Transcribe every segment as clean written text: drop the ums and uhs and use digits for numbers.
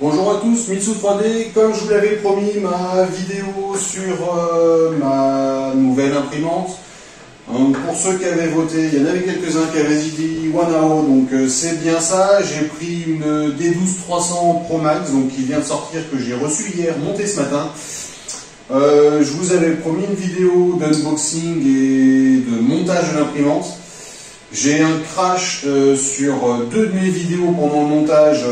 Bonjour à tous, Mitsu 3D, comme je vous l'avais promis, ma vidéo sur ma nouvelle imprimante. Pour ceux qui avaient voté, il y en avait quelques-uns qui avaient dit Wanao, donc c'est bien ça. J'ai pris une D12-300 Pro Max, donc qui vient de sortir, que j'ai reçu hier, montée ce matin. Je vous avais promis une vidéo d'unboxing et de montage de l'imprimante. J'ai un crash sur deux de mes vidéos pendant le montage,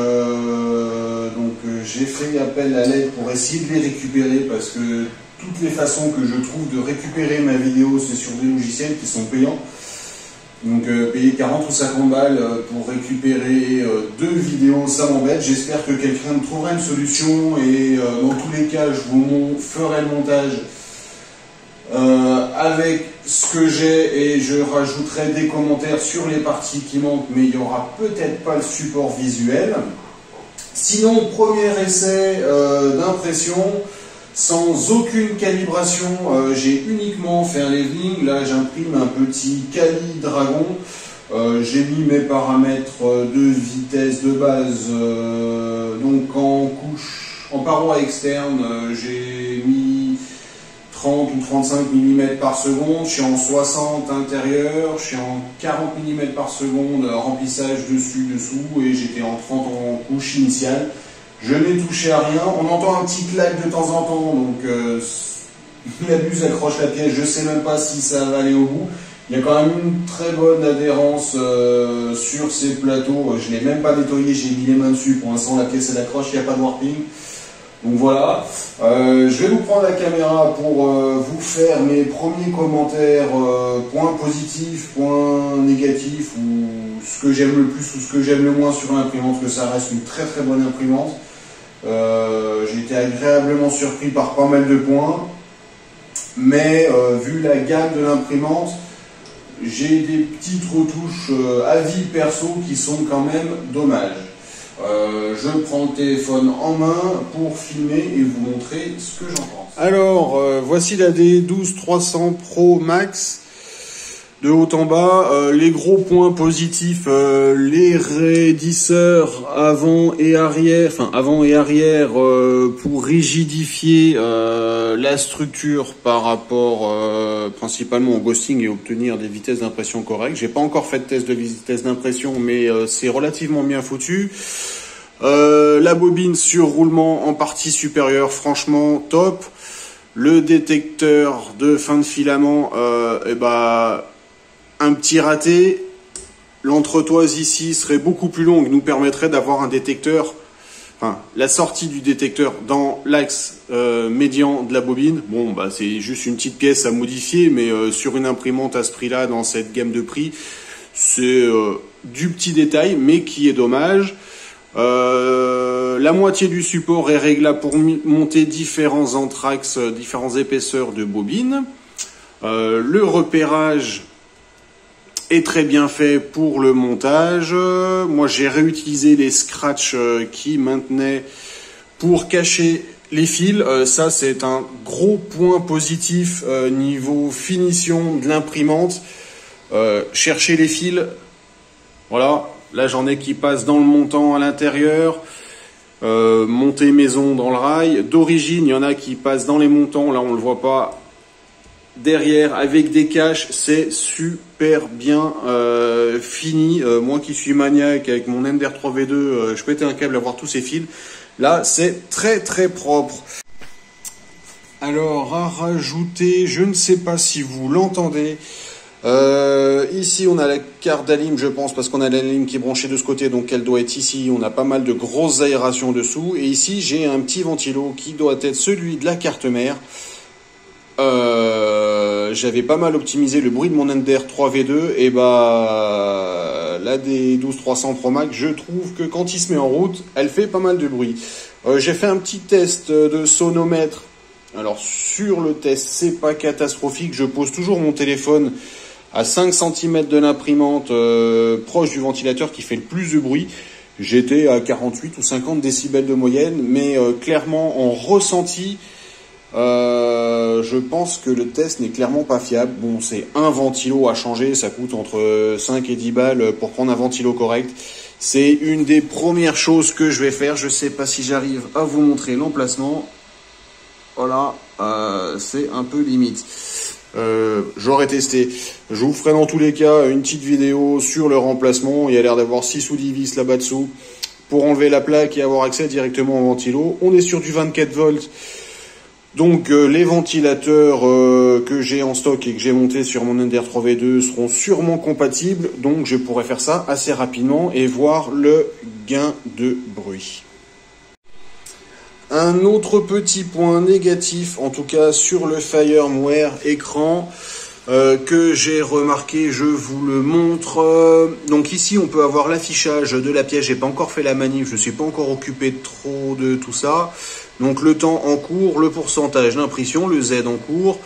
donc j'ai fait appel à l'aide pour essayer de les récupérer, parce que toutes les façons que je trouve de récupérer ma vidéo, c'est sur des logiciels qui sont payants. Donc payer 40 ou 50 balles pour récupérer deux vidéos, ça m'embête. J'espère que quelqu'un me trouvera une solution, et dans tous les cas, je vous ferai le montage avec ce que j'ai, et je rajouterai des commentaires sur les parties qui manquent, mais il n'y aura peut-être pas le support visuel. Sinon, premier essai d'impression, sans aucune calibration, j'ai uniquement fait un leveling. Là, j'imprime un petit Kali Dragon. J'ai mis mes paramètres de vitesse de base, donc en couche, en paroi externe, j'ai mis 30 ou 35 mm par seconde, je suis en 60 intérieur, je suis en 40 mm par seconde remplissage dessus, dessous, et j'étais en 30 en couche initiale. Je n'ai touché à rien, on entend un petit clac de temps en temps, donc la buse accroche la pièce, je ne sais même pas si ça va aller au bout. Il y a quand même une très bonne adhérence sur ces plateaux, je ne l'ai même pas nettoyé, j'ai mis les mains dessus, pour l'instant la pièce elle accroche, il n'y a pas de warping. Donc voilà, je vais vous prendre la caméra pour vous faire mes premiers commentaires, points positifs, points négatifs, ou ce que j'aime le plus ou ce que j'aime le moins sur l'imprimante, parce que ça reste une très très bonne imprimante. J'ai été agréablement surpris par pas mal de points, mais vu la gamme de l'imprimante, j'ai des petites retouches avis perso qui sont quand même dommages. Je prends le téléphone en main pour filmer et vous montrer ce que j'en pense. Alors, voici la D12-300 Pro Max. De haut en bas, les gros points positifs, les raidisseurs avant et arrière, pour rigidifier la structure par rapport principalement au ghosting et obtenir des vitesses d'impression correctes. J'ai pas encore fait de test de vitesse d'impression, mais c'est relativement bien foutu. La bobine sur roulement en partie supérieure, franchement top. Le détecteur de fin de filament, un petit raté. L'entretoise ici serait beaucoup plus longue, nous permettrait d'avoir un détecteur, la sortie du détecteur dans l'axe médian de la bobine. Bon, c'est juste une petite pièce à modifier, mais sur une imprimante à ce prix-là, dans cette gamme de prix, c'est du petit détail, mais qui est dommage. La moitié du support est réglable pour monter différents anthrax, différentes épaisseurs de bobine. Le repérage est très bien fait pour le montage. Moi, j'ai réutilisé les scratchs qui maintenaient pour cacher les fils. Ça, c'est un gros point positif niveau finition de l'imprimante. Chercher les fils, voilà. Là, j'en ai qui passent dans le montant à l'intérieur. Montée maison dans le rail. D'origine, il y en a qui passent dans les montants. Là, on ne le voit pas. Derrière, avec des caches, c'est super bien fini. Moi qui suis maniaque avec mon Ender 3V2, je pétais un câble à voir tous ces fils. Là, c'est très très propre. Alors, à rajouter, je ne sais pas si vous l'entendez. Ici, on a la carte d'alim, je pense, parce qu'on a la ligne qui est branchée de ce côté, donc elle doit être ici. On a pas mal de grosses aérations dessous. Et ici, j'ai un petit ventilo qui doit être celui de la carte mère. J'avais pas mal optimisé le bruit de mon Ender 3V2, et la D12-300 Pro Max, je trouve que quand il se met en route, elle fait pas mal de bruit. J'ai fait un petit test de sonomètre. Alors sur le test, c'est pas catastrophique. Je pose toujours mon téléphone à 5 cm de l'imprimante, proche du ventilateur qui fait le plus de bruit. J'étais à 48 ou 50 décibels de moyenne, mais clairement en ressenti, je pense que le test n'est clairement pas fiable. Bon, c'est un ventilo à changer, ça coûte entre 5 et 10 balles pour prendre un ventilo correct. C'est une des premières choses que je vais faire. Je ne sais pas si j'arrive à vous montrer l'emplacement. Voilà, c'est un peu limite. J'aurais testé. Je vous ferai dans tous les cas une petite vidéo sur le remplacement. Il y a l'air d'avoir 6 ou 10 vis là-bas dessous pour enlever la plaque et avoir accès directement au ventilo. On est sur du 24 volts. Donc les ventilateurs que j'ai en stock et que j'ai monté sur mon Ender 3V2 seront sûrement compatibles. Donc je pourrai faire ça assez rapidement et voir le gain de bruit. Un autre petit point négatif, en tout cas sur le firmware écran, que j'ai remarqué, je vous le montre. Donc ici on peut avoir l'affichage de la pièce, j'ai pas encore fait la manip, je suis pas encore occupé trop de tout ça. Donc le temps en cours, le pourcentage d'impression, le Z en cours.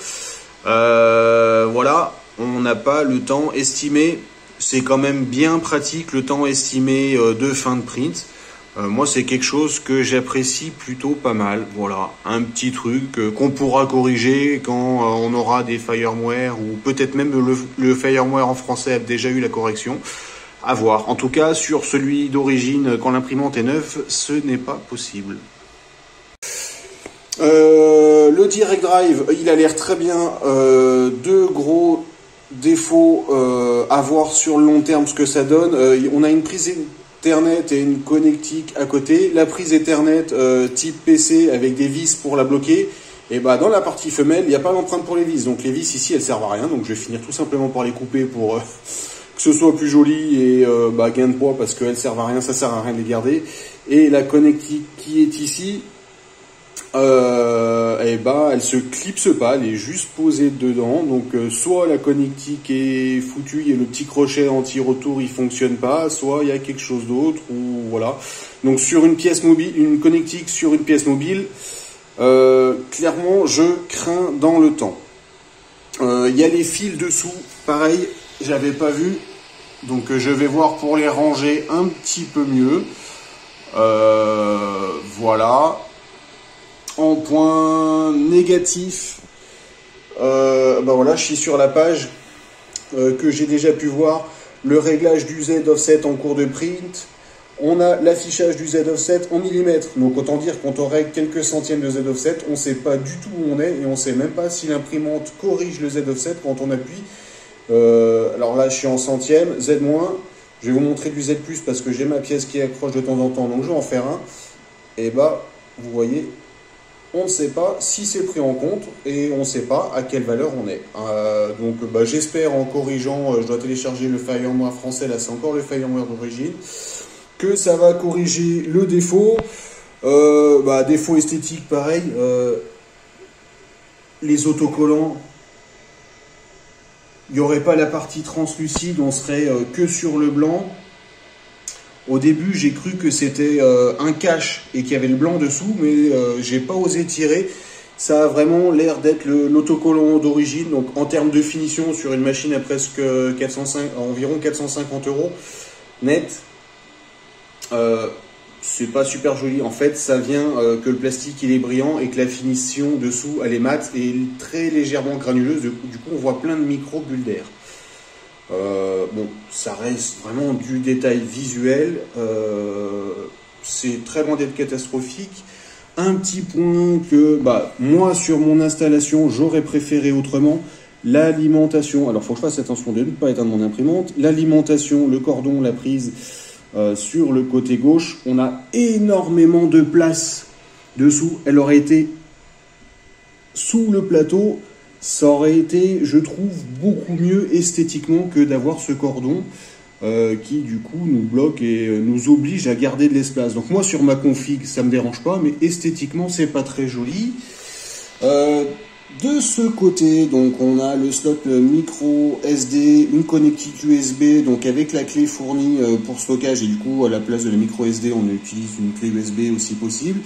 Voilà, on n'a pas le temps estimé, c'est quand même bien pratique le temps estimé de fin de print. Moi, c'est quelque chose que j'apprécie plutôt pas mal. Voilà, un petit truc qu'on pourra corriger quand on aura des firmware ou peut-être même le firmware en français a déjà eu la correction. À voir. En tout cas, sur celui d'origine, quand l'imprimante est neuve, ce n'est pas possible. Le Direct Drive, il a l'air très bien. Deux gros défauts à voir sur le long terme, ce que ça donne. On a une prise Ethernet et une connectique à côté. La prise Ethernet type PC avec des vis pour la bloquer. Et bah dans la partie femelle, il n'y a pas d'empreinte pour les vis. Donc les vis ici, elles servent à rien. Donc je vais finir tout simplement par les couper pour que ce soit plus joli et gain de poids parce qu'elles servent à rien. Ça sert à rien de les garder. Et la connectique qui est ici, elle se clipse pas, elle est juste posée dedans. Donc soit la connectique est foutue et le petit crochet anti-retour il fonctionne pas, soit il y a quelque chose d'autre ou voilà. Donc sur une pièce mobile, une connectique sur une pièce mobile, clairement je crains dans le temps. Il y a les fils dessous, pareil, j'avais pas vu, donc je vais voir pour les ranger un petit peu mieux. Voilà. En point négatif, voilà, je suis sur la page que j'ai déjà pu voir, le réglage du Z offset en cours de print. On a l'affichage du Z offset en millimètres, donc autant dire qu'on aurait quelques centièmes de Z offset, on ne sait pas du tout où on est et on ne sait même pas si l'imprimante corrige le Z offset quand on appuie. Alors là, je suis en centième, Z-, je vais vous montrer du Z+, parce que j'ai ma pièce qui accroche de temps en temps, donc je vais en faire un. Et vous voyez, on ne sait pas si c'est pris en compte et on ne sait pas à quelle valeur on est. Donc j'espère en corrigeant, je dois télécharger le firmware français, là c'est encore le firmware d'origine, que ça va corriger le défaut. Défaut esthétique pareil, les autocollants, il n'y aurait pas la partie translucide, on serait que sur le blanc. Au début, j'ai cru que c'était un cache et qu'il y avait le blanc dessous, mais j'ai pas osé tirer. Ça a vraiment l'air d'être l'autocollant d'origine. Donc, en termes de finition, sur une machine à presque environ 450 € net, c'est pas super joli. En fait, ça vient que le plastique il est brillant et que la finition dessous elle est mate et très légèrement granuleuse. Du coup, on voit plein de micro bulles d'air. Ça reste vraiment du détail visuel, c'est très loin d'être catastrophique. Un petit point que moi sur mon installation j'aurais préféré autrement, l'alimentation. Alors faut que je fasse attention de ne pas éteindre mon imprimante. L'alimentation, le cordon, la prise sur le côté gauche, on a énormément de place dessous. Elle aurait été sous le plateau. Ça aurait été, je trouve, beaucoup mieux esthétiquement que d'avoir ce cordon qui, du coup, nous bloque et nous oblige à garder de l'espace. Donc moi, sur ma config, ça me dérange pas, mais esthétiquement, c'est pas très joli. De ce côté, donc, on a le slot micro SD, une connectique USB, donc avec la clé fournie pour stockage, et du coup, à la place de la micro SD, on utilise une clé USB aussi possible.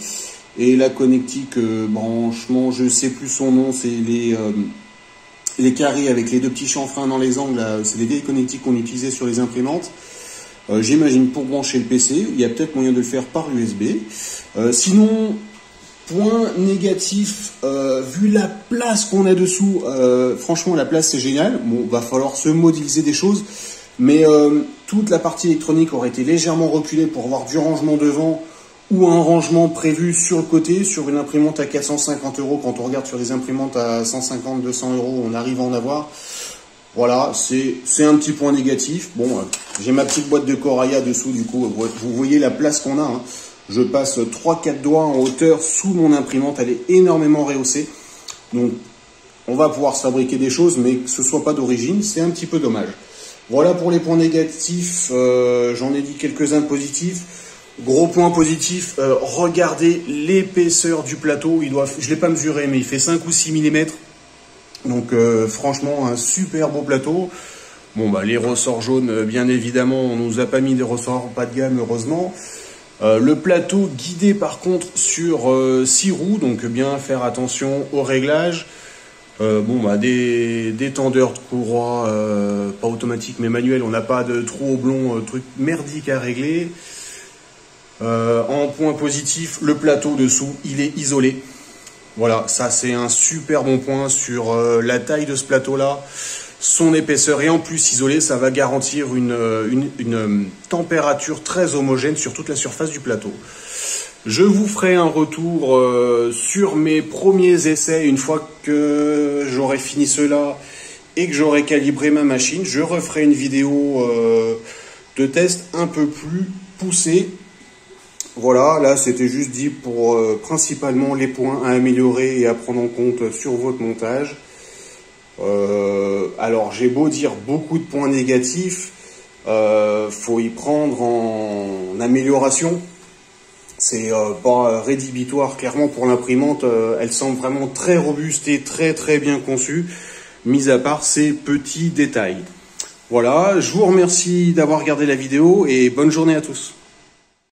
Et la connectique branchement, je sais plus son nom, c'est les carrés avec les deux petits chanfreins dans les angles, c'est les vieilles connectiques qu'on utilisait sur les imprimantes. J'imagine pour brancher le PC, il y a peut-être moyen de le faire par USB. Sinon, point négatif, vu la place qu'on a dessous, franchement la place c'est génial. Bon, va falloir se modéliser des choses. Mais toute la partie électronique aurait été légèrement reculée pour avoir du rangement devant ou un rangement prévu sur le côté, sur une imprimante à 450 €. Quand on regarde sur des imprimantes à 150, 200 €, on arrive à en avoir. Voilà, c'est un petit point négatif. Bon, j'ai ma petite boîte de Coraya dessous, du coup, vous voyez la place qu'on a. Hein. Je passe 3-4 doigts en hauteur sous mon imprimante, elle est énormément rehaussée. Donc, on va pouvoir se fabriquer des choses, mais que ce soit pas d'origine, c'est un petit peu dommage. Voilà pour les points négatifs, j'en ai dit quelques-uns positifs. Gros point positif, regardez l'épaisseur du plateau. Je ne l'ai pas mesuré, mais il fait 5 ou 6 mm. Donc franchement, un super beau plateau. Bon, bah, les ressorts jaunes, bien évidemment, on nous a pas mis des ressorts pas de gamme, heureusement. Le plateau guidé par contre sur 6 roues, donc bien faire attention au réglage. Bon, bah, des tendeurs de courroie, pas automatiques mais manuels, on n'a pas de trou oblong, truc merdique à régler. En point positif, le plateau dessous, il est isolé. Voilà, ça c'est un super bon point sur la taille de ce plateau-là, son épaisseur et en plus isolé, ça va garantir une température très homogène sur toute la surface du plateau. Je vous ferai un retour sur mes premiers essais une fois que j'aurai fini cela et que j'aurai calibré ma machine. Je referai une vidéo de test un peu plus poussée. Voilà, là c'était juste dit pour principalement les points à améliorer et à prendre en compte sur votre montage. Alors j'ai beau dire beaucoup de points négatifs, faut y prendre en amélioration. C'est pas rédhibitoire clairement pour l'imprimante, elle semble vraiment très robuste et très bien conçue, mis à part ces petits détails. Voilà, je vous remercie d'avoir regardé la vidéo et bonne journée à tous.